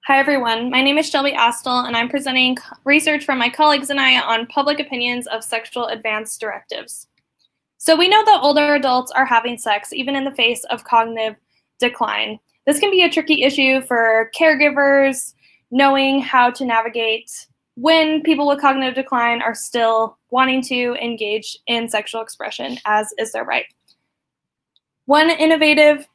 Hi, everyone. My name is Shelby Astle, and I'm presenting research from my colleagues and I on public opinions of sexual advance directives. So we know that older adults are having sex even in the face of cognitive decline. This can be a tricky issue for caregivers, knowing how to navigate when people with cognitive decline are still wanting to engage in sexual expression, as is their right. One innovative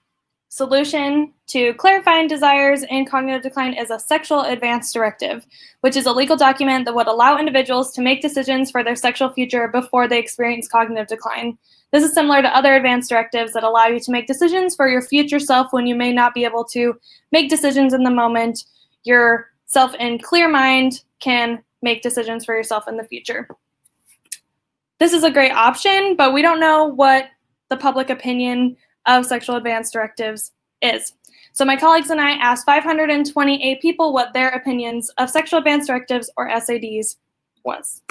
solution to clarifying desires in cognitive decline is a sexual advance directive, which is a legal document that would allow individuals to make decisions for their sexual future before they experience cognitive decline. This is similar to other advance directives that allow you to make decisions for your future self when you may not be able to make decisions in the moment. Your self in clear mind can make decisions for yourself in the future. This is a great option, but we don't know what the public opinion of sexual advance directives is. So my colleagues and I asked 528 people what their opinions of sexual advance directives, or SADs, was.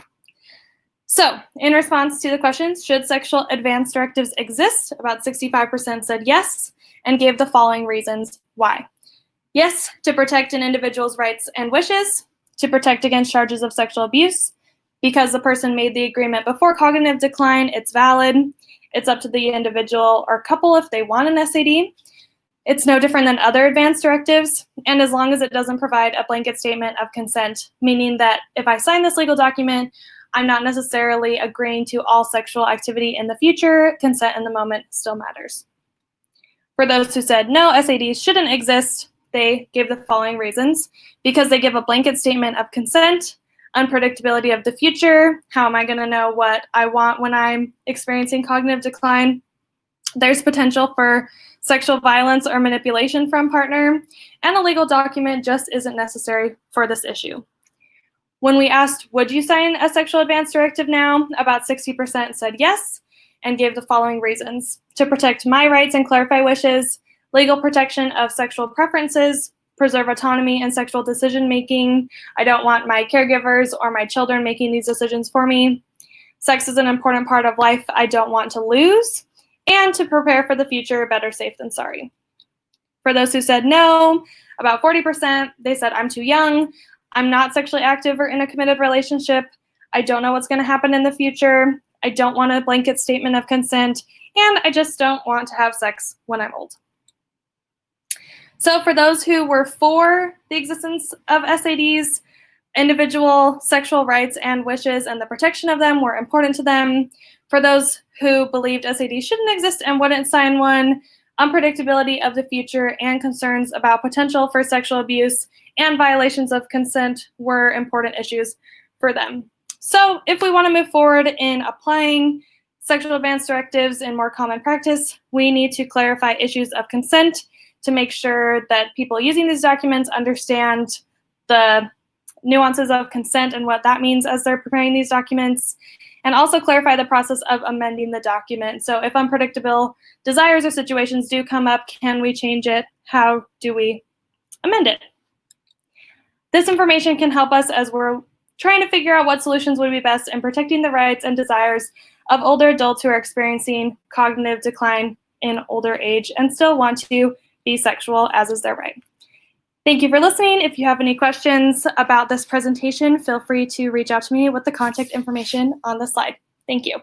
So in response to the questions, should sexual advance directives exist? About 65% said yes, and gave the following reasons why. Yes, to protect an individual's rights and wishes, to protect against charges of sexual abuse. Because the person made the agreement before cognitive decline, it's valid. It's up to the individual or couple if they want an SAD. It's no different than other advance directives, and as long as it doesn't provide a blanket statement of consent, meaning that if I sign this legal document, I'm not necessarily agreeing to all sexual activity in the future, consent in the moment still matters. For those who said no, SADs shouldn't exist, they gave the following reasons. Because they give a blanket statement of consent, unpredictability of the future. How am I going to know what I want when I'm experiencing cognitive decline? There's potential for sexual violence or manipulation from partner, and a legal document just isn't necessary for this issue. When we asked, would you sign a sexual advance directive now? About 60% said yes, and gave the following reasons. To protect my rights and clarify wishes, legal protection of sexual preferences, preserve autonomy in sexual decision-making. I don't want my caregivers or my children making these decisions for me. Sex is an important part of life I don't want to lose. And to prepare for the future, better safe than sorry. For those who said no, about 40%, they said, I'm too young. I'm not sexually active or in a committed relationship. I don't know what's going to happen in the future. I don't want a blanket statement of consent. And I just don't want to have sex when I'm old. So for those who were for the existence of SADs, individual sexual rights and wishes and the protection of them were important to them. For those who believed SADs shouldn't exist and wouldn't sign one, unpredictability of the future and concerns about potential for sexual abuse and violations of consent were important issues for them. So if we want to move forward in applying sexual advance directives in more common practice, we need to clarify issues of consent to make sure that people using these documents understand the nuances of consent and what that means as they're preparing these documents, and also clarify the process of amending the document. So if unpredictable desires or situations do come up, can we change it? How do we amend it? This information can help us as we're trying to figure out what solutions would be best in protecting the rights and desires of older adults who are experiencing cognitive decline in older age and still want to be sexual, as is their right. Thank you for listening. If you have any questions about this presentation, feel free to reach out to me with the contact information on the slide. Thank you.